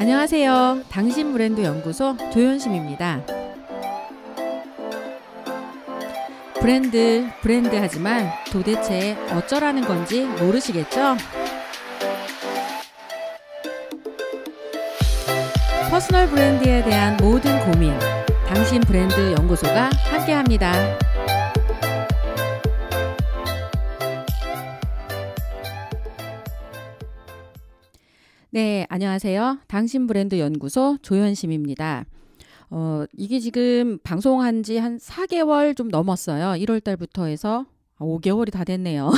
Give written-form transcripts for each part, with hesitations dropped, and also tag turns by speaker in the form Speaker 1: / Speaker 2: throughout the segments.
Speaker 1: 안녕하세요. 당신 브랜드 연구소 조현심입니다. 브랜드 하지만 도대체 어쩌라는 건지 모르시겠죠? 퍼스널 브랜드에 대한 모든 고민, 당신 브랜드 연구소가 함께합니다. 네, 안녕하세요. 당신 브랜드 연구소 조현심입니다. 이게 지금 방송한 지 한 4개월 좀 넘었어요. 1월 달부터 해서 5개월이 다 됐네요.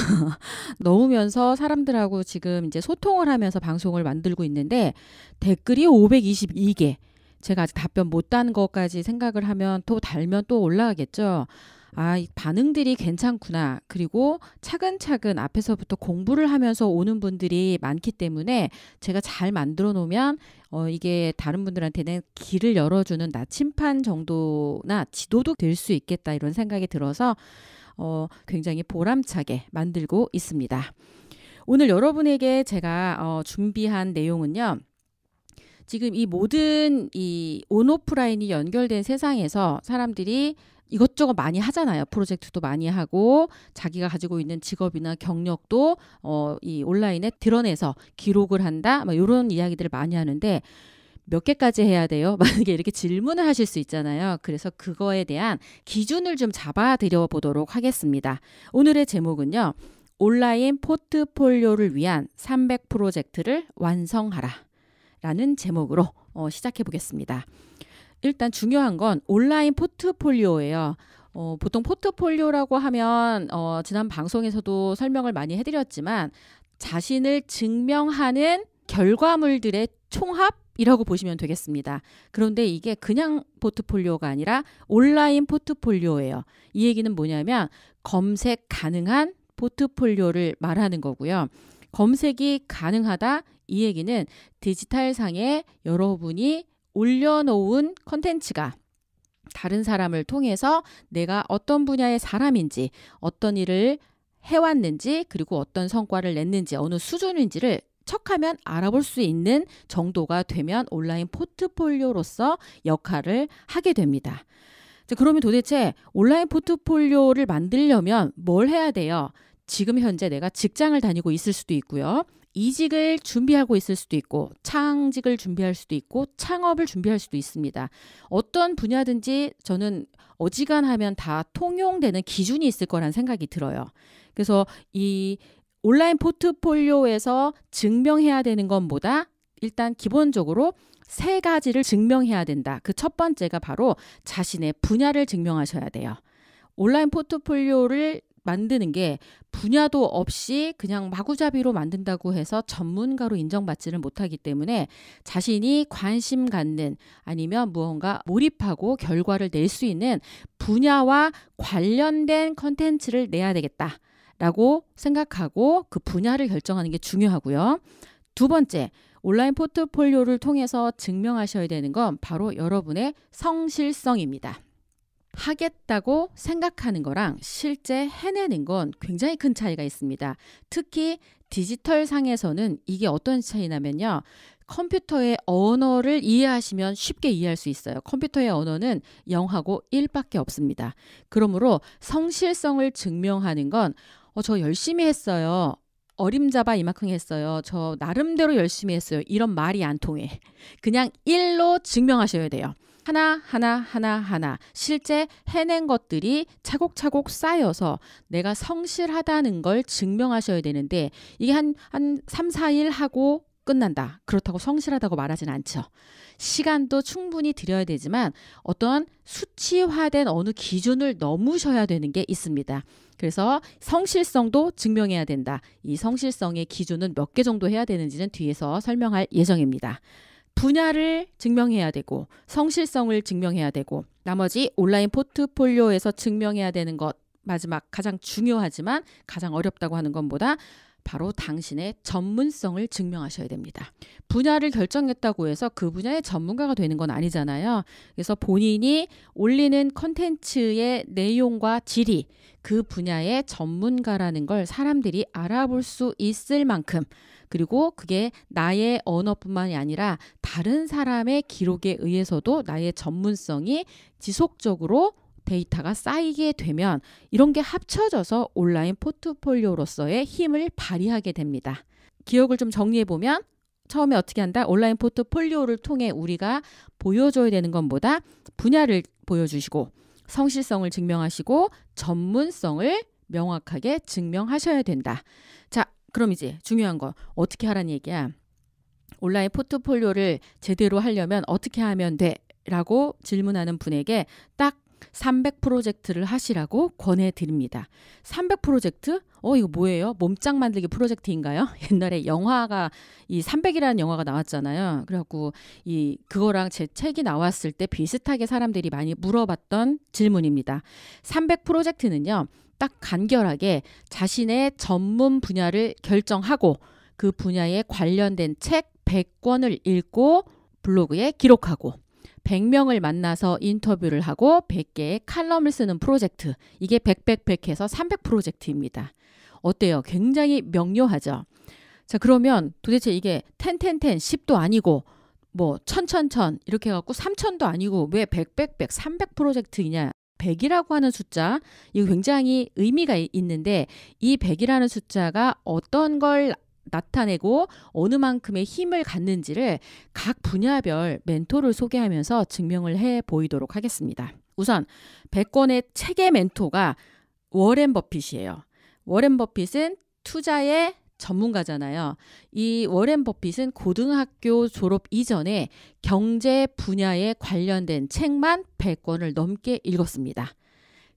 Speaker 1: 넘으면서 사람들하고 지금 이제 소통을 하면서 방송을 만들고 있는데 댓글이 522개. 제가 아직 답변 못 단 것까지 생각을 하면 또 달면 또 올라가겠죠. 이 반응들이 괜찮구나. 그리고 차근차근 앞에서부터 공부를 하면서 오는 분들이 많기 때문에 제가 잘 만들어 놓으면 이게 다른 분들한테는 길을 열어주는 나침판 정도나 지도도 될 수 있겠다 이런 생각이 들어서 굉장히 보람차게 만들고 있습니다. 오늘 여러분에게 제가 준비한 내용은요. 지금 이 모든 이 온오프라인이 연결된 세상에서 사람들이 이것저것 많이 하잖아요. 프로젝트도 많이 하고 자기가 가지고 있는 직업이나 경력도 이 온라인에 드러내서 기록을 한다. 이런 이야기들을 많이 하는데 몇 개까지 해야 돼요? 만약에 이렇게 질문을 하실 수 있잖아요. 그래서 그거에 대한 기준을 좀 잡아드려 보도록 하겠습니다. 오늘의 제목은요. 온라인 포트폴리오를 위한 300 프로젝트를 완성하라 라는 제목으로 시작해 보겠습니다. 일단 중요한 건 온라인 포트폴리오예요. 보통 포트폴리오라고 하면 지난 방송에서도 설명을 많이 해드렸지만 자신을 증명하는 결과물들의 총합이라고 보시면 되겠습니다. 그런데 이게 그냥 포트폴리오가 아니라 온라인 포트폴리오예요. 이 얘기는 뭐냐면 검색 가능한 포트폴리오를 말하는 거고요. 검색이 가능하다 이 얘기는 디지털상에 여러분이 올려놓은 컨텐츠가 다른 사람을 통해서 내가 어떤 분야의 사람인지 어떤 일을 해왔는지 그리고 어떤 성과를 냈는지 어느 수준인지를 척하면 알아볼 수 있는 정도가 되면 온라인 포트폴리오로서 역할을 하게 됩니다. 그러면 도대체 온라인 포트폴리오를 만들려면 뭘 해야 돼요? 지금 현재 내가 직장을 다니고 있을 수도 있고요. 이직을 준비하고 있을 수도 있고 창직을 준비할 수도 있고 창업을 준비할 수도 있습니다. 어떤 분야든지 저는 어지간하면 다 통용되는 기준이 있을 거란 생각이 들어요. 그래서 이 온라인 포트폴리오에서 증명해야 되는 것보다 일단 기본적으로 3가지를 증명해야 된다. 그 첫 번째가 바로 자신의 분야를 증명하셔야 돼요. 온라인 포트폴리오를 만드는 게 분야도 없이 그냥 마구잡이로 만든다고 해서 전문가로 인정받지를 못하기 때문에 자신이 관심 갖는 아니면 무언가 몰입하고 결과를 낼 수 있는 분야와 관련된 컨텐츠를 내야 되겠다라고 생각하고 그 분야를 결정하는 게 중요하고요. 두 번째, 온라인 포트폴리오를 통해서 증명하셔야 되는 건 바로 여러분의 성실성입니다. 하겠다고 생각하는 거랑 실제 해내는 건 굉장히 큰 차이가 있습니다. 특히 디지털 상에서는 이게 어떤 차이냐면요. 컴퓨터의 언어를 이해하시면 쉽게 이해할 수 있어요. 컴퓨터의 언어는 0하고 1밖에 없습니다. 그러므로 성실성을 증명하는 건 저 열심히 했어요. 어림잡아 이만큼 했어요. 저 나름대로 열심히 했어요. 이런 말이 안 통해. 그냥 1로 증명하셔야 돼요. 하나 실제 해낸 것들이 차곡차곡 쌓여서 내가 성실하다는 걸 증명하셔야 되는데 이게 한 3, 4일 하고 끝난다. 그렇다고 성실하다고 말하진 않죠. 시간도 충분히 들여야 되지만 어떤 수치화된 어느 기준을 넘으셔야 되는 게 있습니다. 그래서 성실성도 증명해야 된다. 이 성실성의 기준은 몇 개 정도 해야 되는지는 뒤에서 설명할 예정입니다. 분야를 증명해야 되고 성실성을 증명해야 되고 나머지 온라인 포트폴리오에서 증명해야 되는 것 마지막 가장 중요하지만 가장 어렵다고 하는 것보다 바로 당신의 전문성을 증명하셔야 됩니다. 분야를 결정했다고 해서 그 분야의 전문가가 되는 건 아니잖아요. 그래서 본인이 올리는 콘텐츠의 내용과 질이 그 분야의 전문가라는 걸 사람들이 알아볼 수 있을 만큼, 그리고 그게 나의 언어뿐만이 아니라 다른 사람의 기록에 의해서도 나의 전문성이 지속적으로 데이터가 쌓이게 되면 이런 게 합쳐져서 온라인 포트폴리오로서의 힘을 발휘하게 됩니다. 기억을 좀 정리해보면 처음에 어떻게 한다? 온라인 포트폴리오를 통해 우리가 보여줘야 되는 것보다 분야를 보여주시고 성실성을 증명하시고 전문성을 명확하게 증명하셔야 된다. 자, 그럼 이제 중요한 거 어떻게 하라는 얘기야? 온라인 포트폴리오를 제대로 하려면 어떻게 하면 돼? 라고 질문하는 분에게 딱 300 프로젝트를 하시라고 권해드립니다. 300 프로젝트? 이거 뭐예요? 몸짱 만들기 프로젝트인가요? 옛날에 영화가 이 300이라는 영화가 나왔잖아요. 그래갖고 그거랑 제 책이 나왔을 때 비슷하게 사람들이 많이 물어봤던 질문입니다. 300 프로젝트는요. 딱 간결하게 자신의 전문 분야를 결정하고 그 분야에 관련된 책 100권을 읽고 블로그에 기록하고 100명을 만나서 인터뷰를 하고 100개의 칼럼을 쓰는 프로젝트. 이게 100해서 300 프로젝트입니다. 어때요? 굉장히 명료하죠? 자, 그러면 도대체 이게 10도 아니고 뭐 1000 이렇게 해갖고 3000도 아니고 왜 100 300 프로젝트이냐? 100이라고 하는 숫자, 이거 굉장히 의미가 있는데 이 100이라는 숫자가 어떤 걸 나타내고 어느 만큼의 힘을 갖는지를 각 분야별 멘토를 소개하면서 증명을 해 보이도록 하겠습니다. 우선 100권의 책의 멘토가 워렌 버핏이에요. 워렌 버핏은 투자의 전문가잖아요. 이 워렌 버핏은 고등학교 졸업 이전에 경제 분야에 관련된 책만 100권을 넘게 읽었습니다.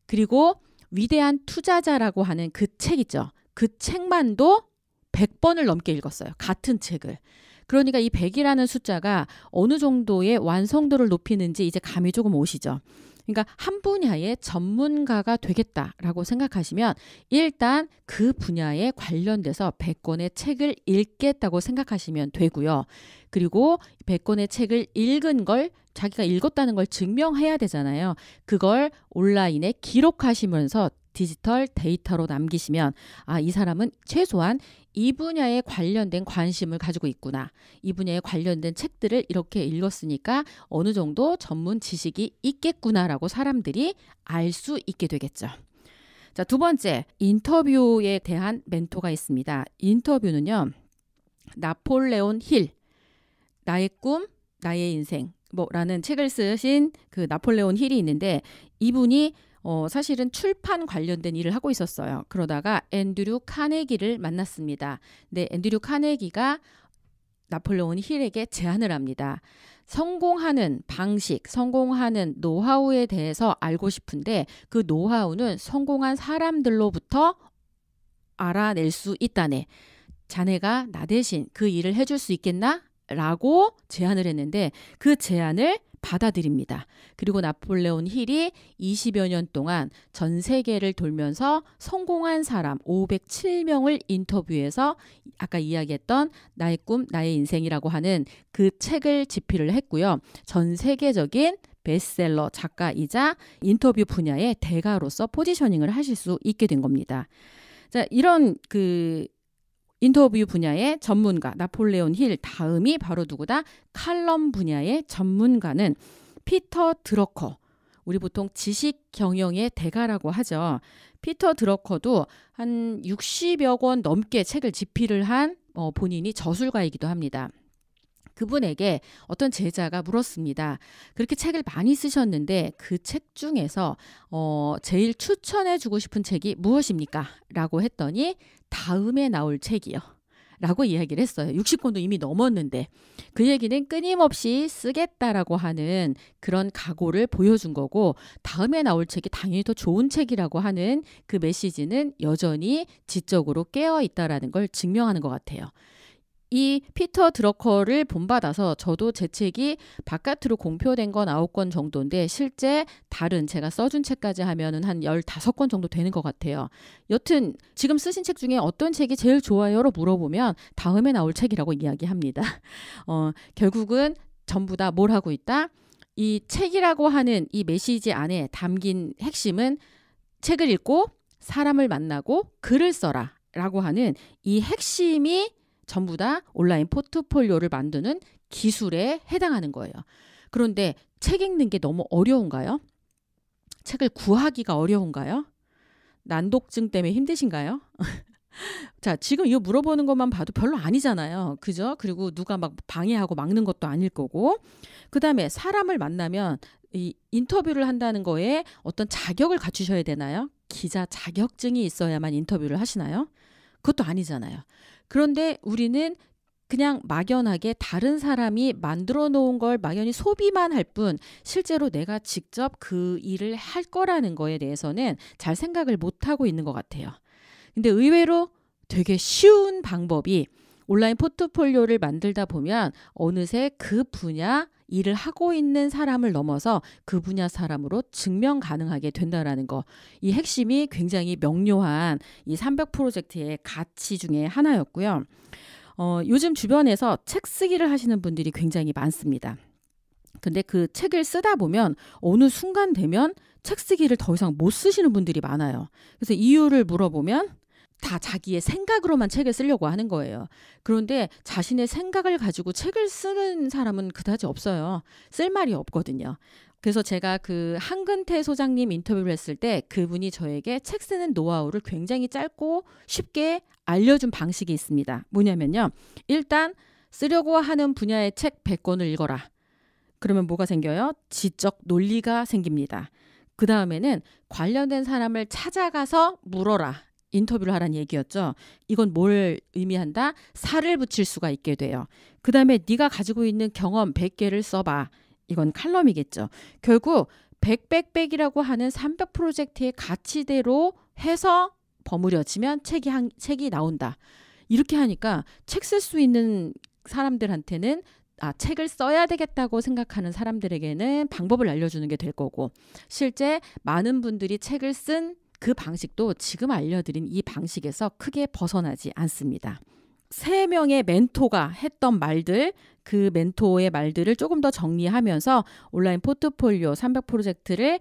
Speaker 1: 그리고 위대한 투자자라고 하는 그 책 있죠. 그 책만도 100번을 넘게 읽었어요. 같은 책을. 그러니까 이 100이라는 숫자가 어느 정도의 완성도를 높이는지 이제 감이 조금 오시죠. 그러니까 한 분야의 전문가가 되겠다라고 생각하시면 일단 그 분야에 관련돼서 100권의 책을 읽겠다고 생각하시면 되고요. 그리고 100권의 책을 읽은 걸 자기가 읽었다는 걸 증명해야 되잖아요. 그걸 온라인에 기록하시면서 디지털 데이터로 남기시면 이 사람은 최소한 이 분야에 관련된 관심을 가지고 있구나. 이 분야에 관련된 책들을 이렇게 읽었으니까 어느 정도 전문 지식이 있겠구나라고 사람들이 알 수 있게 되겠죠. 자, 두 번째, 인터뷰에 대한 멘토가 있습니다. 인터뷰는요. 나폴레온 힐, 나의 꿈, 나의 인생 라는 책을 쓰신 그 나폴레온 힐이 있는데 이분이 사실은 출판 관련된 일을 하고 있었어요. 그러다가 앤드류 카네기를 만났습니다. 근데 앤드류 카네기가 나폴레온 힐에게 제안을 합니다. 성공하는 방식, 성공하는 노하우에 대해서 알고 싶은데 그 노하우는 성공한 사람들로부터 알아낼 수 있다네. 자네가 나 대신 그 일을 해줄 수 있겠나? 라고 제안을 했는데 그 제안을 받아들입니다. 그리고 나폴레온 힐이 20여 년 동안 전 세계를 돌면서 성공한 사람 507명을 인터뷰해서 아까 이야기했던 나의 꿈, 나의 인생이라고 하는 그 책을 집필을 했고요. 전 세계적인 베스트셀러 작가이자 인터뷰 분야의 대가로서 포지셔닝을 하실 수 있게 된 겁니다. 자, 이런 인터뷰 분야의 전문가 나폴레온 힐 다음이 바로 누구다? 칼럼 분야의 전문가는 피터 드러커. 우리 보통 지식 경영의 대가라고 하죠. 피터 드러커도 한 60여 권 넘게 책을 집필을 한 본인이 저술가이기도 합니다. 그분에게 어떤 제자가 물었습니다. 그렇게 책을 많이 쓰셨는데 그 책 중에서 제일 추천해주고 싶은 책이 무엇입니까? 라고 했더니 다음에 나올 책이요. 라고 이야기를 했어요. 60권도 이미 넘었는데 그 얘기는 끊임없이 쓰겠다라고 하는 그런 각오를 보여준 거고 다음에 나올 책이 당연히 더 좋은 책이라고 하는 그 메시지는 여전히 지적으로 깨어 있다라는 걸 증명하는 것 같아요. 이 피터 드러커를 본받아서 저도 제 책이 바깥으로 공표된 건 9권 정도인데 실제 다른 제가 써준 책까지 하면은 한 15권 정도 되는 것 같아요. 여튼 지금 쓰신 책 중에 어떤 책이 제일 좋아요로 물어보면 다음에 나올 책이라고 이야기합니다. 결국은 전부 다 뭘 하고 있다? 이 책이라고 하는 이 메시지 안에 담긴 핵심은 책을 읽고 사람을 만나고 글을 써라 라고 하는 이 핵심이 전부 다 온라인 포트폴리오를 만드는 기술에 해당하는 거예요. 그런데 책 읽는 게 너무 어려운가요? 책을 구하기가 어려운가요? 난독증 때문에 힘드신가요? 자, 지금 이거 물어보는 것만 봐도 별로 아니잖아요. 그죠? 그리고 누가 막 방해하고 막는 것도 아닐 거고. 그 다음에 사람을 만나면 이 인터뷰를 한다는 거에 어떤 자격을 갖추셔야 되나요? 기자 자격증이 있어야만 인터뷰를 하시나요? 그것도 아니잖아요. 그런데 우리는 그냥 막연하게 다른 사람이 만들어 놓은 걸 막연히 소비만 할 뿐 실제로 내가 직접 그 일을 할 거라는 거에 대해서는 잘 생각을 못 하고 있는 것 같아요. 근데 의외로 되게 쉬운 방법이 온라인 포트폴리오를 만들다 보면 어느새 그 분야 일을 하고 있는 사람을 넘어서 그 분야 사람으로 증명 가능하게 된다라는 거. 이 핵심이 굉장히 명료한 이 300 프로젝트의 가치 중에 하나였고요. 요즘 주변에서 책 쓰기를 하시는 분들이 굉장히 많습니다. 근데 그 책을 쓰다 보면 어느 순간 되면 책 쓰기를 더 이상 못 쓰시는 분들이 많아요. 그래서 이유를 물어보면 다 자기의 생각으로만 책을 쓰려고 하는 거예요. 그런데 자신의 생각을 가지고 책을 쓰는 사람은 그다지 없어요. 쓸 말이 없거든요. 그래서 제가 그 한근태 소장님 인터뷰를 했을 때 그분이 저에게 책 쓰는 노하우를 굉장히 짧고 쉽게 알려준 방식이 있습니다. 뭐냐면요. 일단 쓰려고 하는 분야의 책 100권을 읽어라. 그러면 뭐가 생겨요? 지적 논리가 생깁니다. 그 다음에는 관련된 사람을 찾아가서 물어라. 인터뷰를 하라는 얘기였죠. 이건 뭘 의미한다? 살을 붙일 수가 있게 돼요. 그 다음에 네가 가지고 있는 경험 100개를 써봐. 이건 칼럼이겠죠. 결국 100이라고 하는 300 프로젝트의 가치대로 해서 버무려지면 책이 나온다. 이렇게 하니까 책 쓸 수 있는 사람들한테는 책을 써야 되겠다고 생각하는 사람들에게는 방법을 알려주는 게 될 거고 실제 많은 분들이 책을 쓴 그 방식도 지금 알려드린 이 방식에서 크게 벗어나지 않습니다. 3명의 멘토가 했던 말들, 그 멘토의 말들을 조금 더 정리하면서 온라인 포트폴리오 300 프로젝트를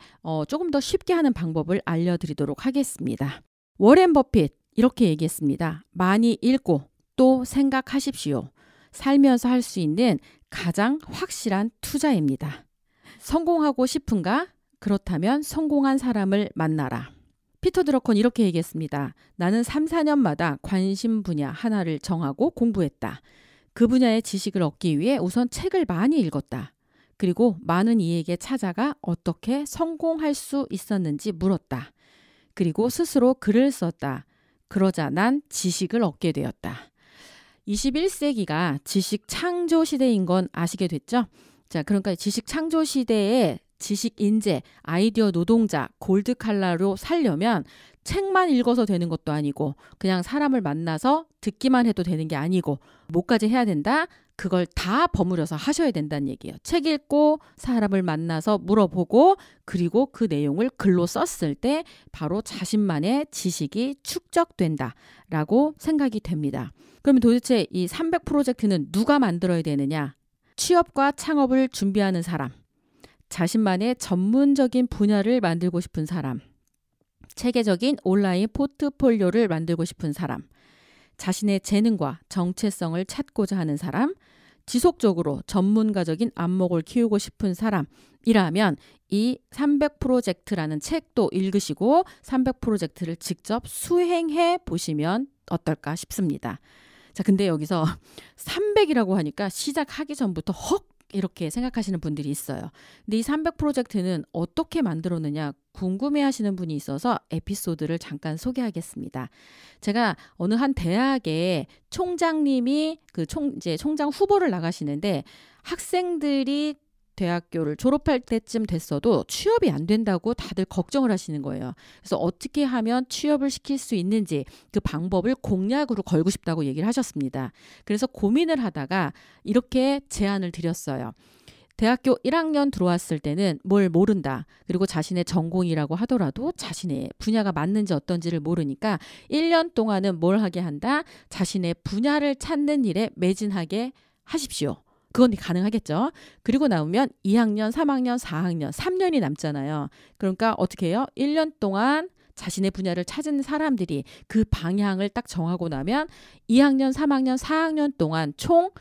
Speaker 1: 조금 더 쉽게 하는 방법을 알려드리도록 하겠습니다. 워렌 버핏 이렇게 얘기했습니다. 많이 읽고 또 생각하십시오. 살면서 할 수 있는 가장 확실한 투자입니다. 성공하고 싶은가? 그렇다면 성공한 사람을 만나라. 피터 드러커는 이렇게 얘기했습니다. 나는 3, 4년마다 관심 분야 하나를 정하고 공부했다. 그 분야의 지식을 얻기 위해 우선 책을 많이 읽었다. 그리고 많은 이에게 찾아가 어떻게 성공할 수 있었는지 물었다. 그리고 스스로 글을 썼다. 그러자 난 지식을 얻게 되었다. 21세기가 지식 창조 시대인 건 아시게 됐죠? 자, 그러니까 지식 창조 시대에 지식 인재, 아이디어 노동자, 골드 칼라로 살려면 책만 읽어서 되는 것도 아니고 그냥 사람을 만나서 듣기만 해도 되는 게 아니고 뭐까지 해야 된다? 그걸 다 버무려서 하셔야 된다는 얘기예요. 책 읽고 사람을 만나서 물어보고 그리고 그 내용을 글로 썼을 때 바로 자신만의 지식이 축적된다라고 생각이 됩니다. 그러면 도대체 이 300 프로젝트는 누가 만들어야 되느냐? 취업과 창업을 준비하는 사람, 자신만의 전문적인 분야를 만들고 싶은 사람, 체계적인 온라인 포트폴리오를 만들고 싶은 사람, 자신의 재능과 정체성을 찾고자 하는 사람, 지속적으로 전문가적인 안목을 키우고 싶은 사람이라면 이 300 프로젝트라는 책도 읽으시고 300 프로젝트를 직접 수행해 보시면 어떨까 싶습니다. 자, 근데 여기서 300이라고 하니까 시작하기 전부터 헉! 이렇게 생각하시는 분들이 있어요. 근데 이 300 프로젝트는 어떻게 만들었느냐 궁금해하시는 분이 있어서 에피소드를 잠깐 소개하겠습니다. 제가 어느 한 대학의 총장님이 이제 총장 후보를 나가시는데 학생들이 대학교를 졸업할 때쯤 됐어도 취업이 안 된다고 다들 걱정을 하시는 거예요. 그래서 어떻게 하면 취업을 시킬 수 있는지 그 방법을 공약으로 걸고 싶다고 얘기를 하셨습니다. 그래서 고민을 하다가 이렇게 제안을 드렸어요. 대학교 1학년 들어왔을 때는 뭘 모른다. 그리고 자신의 전공이라고 하더라도 자신의 분야가 맞는지 어떤지를 모르니까 1년 동안은 뭘 하게 한다? 자신의 분야를 찾는 일에 매진하게 하십시오. 그건 가능하겠죠. 그리고 나오면 2학년, 3학년, 4학년, 3년이 남잖아요. 그러니까 어떻게 해요? 1년 동안 자신의 분야를 찾은 사람들이 그 방향을 딱 정하고 나면 2학년, 3학년, 4학년 동안 총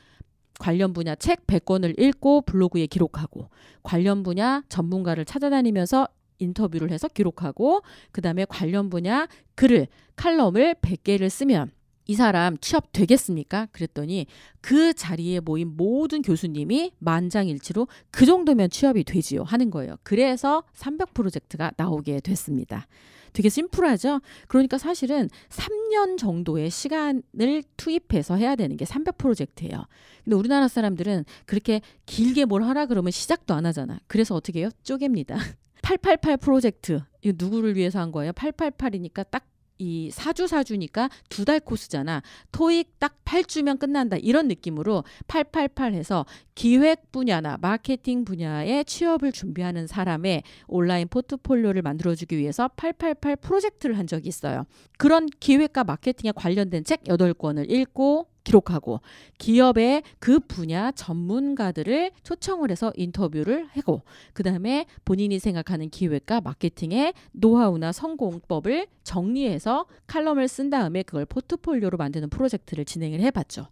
Speaker 1: 관련 분야 책 100권을 읽고 블로그에 기록하고 관련 분야 전문가를 찾아다니면서 인터뷰를 해서 기록하고 그다음에 관련 분야 글을 칼럼을 100개를 쓰면 이 사람 취업 되겠습니까? 그랬더니 그 자리에 모인 모든 교수님이 만장일치로 그 정도면 취업이 되지요 하는 거예요. 그래서 300 프로젝트가 나오게 됐습니다. 되게 심플하죠? 그러니까 사실은 3년 정도의 시간을 투입해서 해야 되는 게 300 프로젝트예요. 근데 우리나라 사람들은 그렇게 길게 뭘 하라 그러면 시작도 안 하잖아. 그래서 어떻게 해요? 쪼갭니다. 888 프로젝트. 이거 누구를 위해서 한 거예요? 888이니까 딱 이 사주니까 2달 코스잖아. 토익 딱 8주면 끝난다. 이런 느낌으로 888 해서 기획 분야나 마케팅 분야에 취업을 준비하는 사람의 온라인 포트폴리오를 만들어주기 위해서 888 프로젝트를 한 적이 있어요. 그런 기획과 마케팅에 관련된 책 8권을 읽고 기록하고 기업의 그 분야 전문가들을 초청을 해서 인터뷰를 하고 그다음에 본인이 생각하는 기획과 마케팅의 노하우나 성공법을 정리해서 칼럼을 쓴 다음에 그걸 포트폴리오로 만드는 프로젝트를 진행을 해봤죠.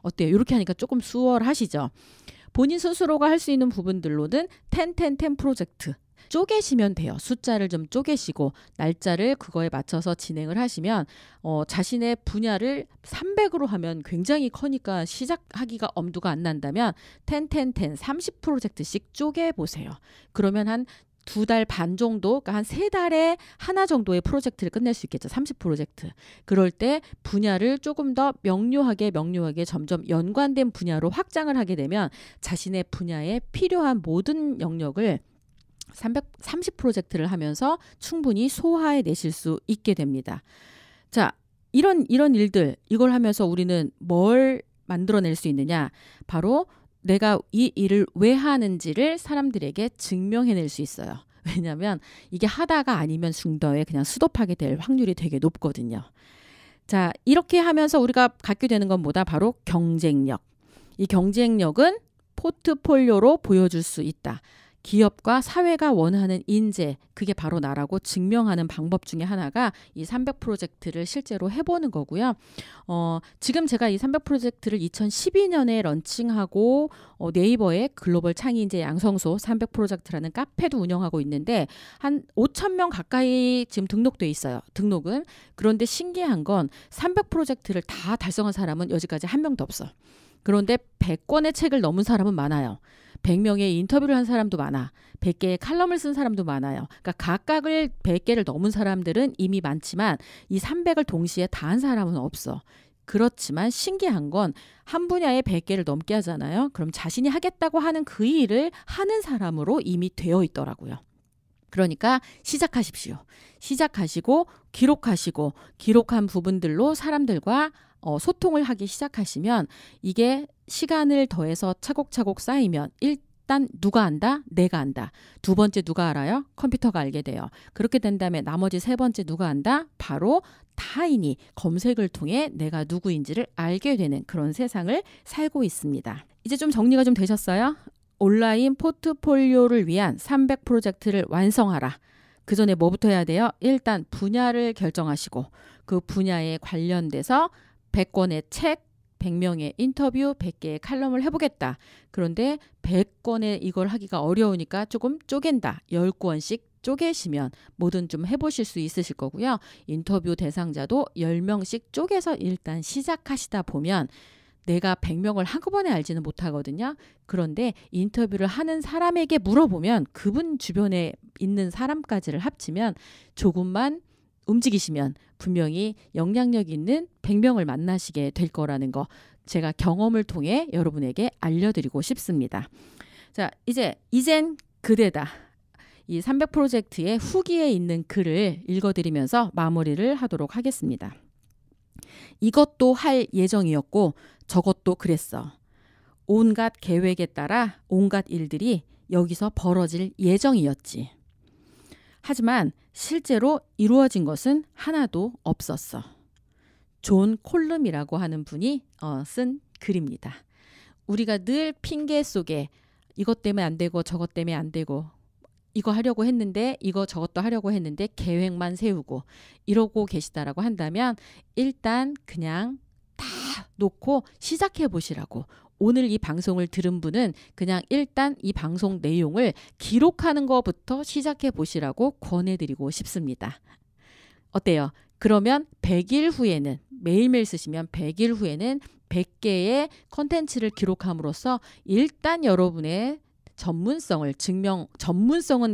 Speaker 1: 어때요? 이렇게 하니까 조금 수월하시죠? 본인 스스로가 할 수 있는 부분들로는 10 프로젝트 쪼개시면 돼요. 숫자를 좀 쪼개시고 날짜를 그거에 맞춰서 진행을 하시면 자신의 분야를 300으로 하면 굉장히 커니까 시작하기가 엄두가 안 난다면 30 프로젝트씩 쪼개보세요. 그러면 한 2달 반 정도, 그러니까 한 3달에 하나 정도의 프로젝트를 끝낼 수 있겠죠. 30 프로젝트. 그럴 때 분야를 조금 더 명료하게 점점 연관된 분야로 확장을 하게 되면 자신의 분야에 필요한 모든 영역을 330 프로젝트를 하면서 충분히 소화해 내실 수 있게 됩니다. 자, 이런 일들, 이걸 하면서 우리는 뭘 만들어낼 수 있느냐? 바로 내가 이 일을 왜 하는지를 사람들에게 증명해낼 수 있어요. 왜냐하면 이게 하다가 아니면 중도에 그냥 스톱하게 될 확률이 되게 높거든요. 자, 이렇게 하면서 우리가 갖게 되는 건 뭐다? 바로 경쟁력. 이 경쟁력은 포트폴리오로 보여줄 수 있다. 기업과 사회가 원하는 인재, 그게 바로 나라고 증명하는 방법 중에 하나가 이 300 프로젝트를 실제로 해보는 거고요. 지금 제가 이 300 프로젝트를 2012년에 런칭하고 네이버에 글로벌 창의 인재 양성소 300 프로젝트라는 카페도 운영하고 있는데 한 5,000명 가까이 지금 등록돼 있어요. 등록은. 그런데 신기한 건 300 프로젝트를 다 달성한 사람은 여지까지 한 명도 없어. 그런데 100권의 책을 넘은 사람은 많아요. 100명의 인터뷰를 한 사람도 많아. 100개의 칼럼을 쓴 사람도 많아요. 그러니까 각각을 100개를 넘은 사람들은 이미 많지만 이 300을 동시에 다 한 사람은 없어. 그렇지만 신기한 건 한 분야에 100개를 넘게 하잖아요. 그럼 자신이 하겠다고 하는 그 일을 하는 사람으로 이미 되어 있더라고요. 그러니까 시작하십시오. 시작하시고 기록하시고 기록한 부분들로 사람들과 소통을 하기 시작하시면 이게 시간을 더해서 차곡차곡 쌓이면 일단 누가 안다? 내가 안다. 2번째 누가 알아요? 컴퓨터가 알게 돼요. 그렇게 된 다음에 나머지 3번째 누가 안다? 바로 타인이 검색을 통해 내가 누구인지를 알게 되는 그런 세상을 살고 있습니다. 이제 좀 정리가 좀 되셨어요? 온라인 포트폴리오를 위한 300 프로젝트를 완성하라. 그 전에 뭐부터 해야 돼요? 일단 분야를 결정하시고 그 분야에 관련돼서 100권의 책, 100명의 인터뷰, 100개의 칼럼을 해보겠다. 그런데 100권의 이걸 하기가 어려우니까 조금 쪼갠다. 10권씩 쪼개시면 뭐든 좀 해보실 수 있으실 거고요. 인터뷰 대상자도 10명씩 쪼개서 일단 시작하시다 보면 내가 100명을 한꺼번에 알지는 못하거든요. 그런데 인터뷰를 하는 사람에게 물어보면 그분 주변에 있는 사람까지를 합치면 조금만 움직이시면 분명히 영향력 있는 100명을 만나시게 될 거라는 거 제가 경험을 통해 여러분에게 알려드리고 싶습니다. 자, 이젠 그대다. 이 300 프로젝트의 후기에 있는 글을 읽어드리면서 마무리를 하도록 하겠습니다. 이것도 할 예정이었고 저것도 그랬어. 온갖 계획에 따라 온갖 일들이 여기서 벌어질 예정이었지. 하지만 실제로 이루어진 것은 하나도 없었어. 존 콜름이라고 하는 분이 쓴 글입니다. 우리가 늘 핑계 속에 이것 때문에 안 되고 저것 때문에 안 되고 이거 하려고 했는데 이거 저것도 하려고 했는데 계획만 세우고 이러고 계시다라고 한다면 일단 그냥 다 놓고 시작해 보시라고. 오늘 이 방송을 들은 분은 그냥 일단 이 방송 내용을 기록하는 것부터 시작해 보시라고 권해드리고 싶습니다. 어때요? 그러면 100일 후에는 매일매일 쓰시면 100일 후에는 100개의 컨텐츠를 기록함으로써 일단 여러분의 전문성은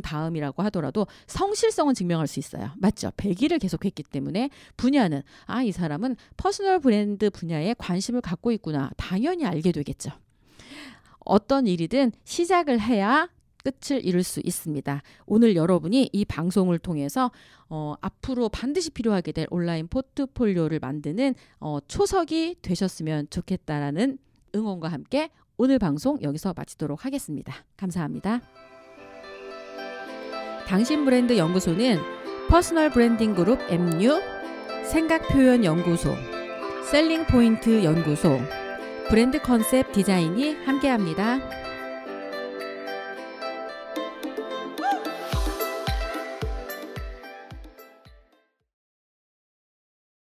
Speaker 1: 다음이라고 하더라도 성실성은 증명할 수 있어요. 맞죠? 100일을 계속했기 때문에 분야는 이 사람은 퍼스널 브랜드 분야에 관심을 갖고 있구나. 당연히 알게 되겠죠. 어떤 일이든 시작을 해야 끝을 이룰 수 있습니다. 오늘 여러분이 이 방송을 통해서 앞으로 반드시 필요하게 될 온라인 포트폴리오를 만드는 초석이 되셨으면 좋겠다라는 응원과 함께 오늘 방송 여기서 마치도록 하겠습니다. 감사합니다. 당신 브랜드 연구소는 퍼스널 브랜딩 그룹 MU, 생각표현연구소, 셀링포인트 연구소, 브랜드 컨셉 디자인이 함께합니다.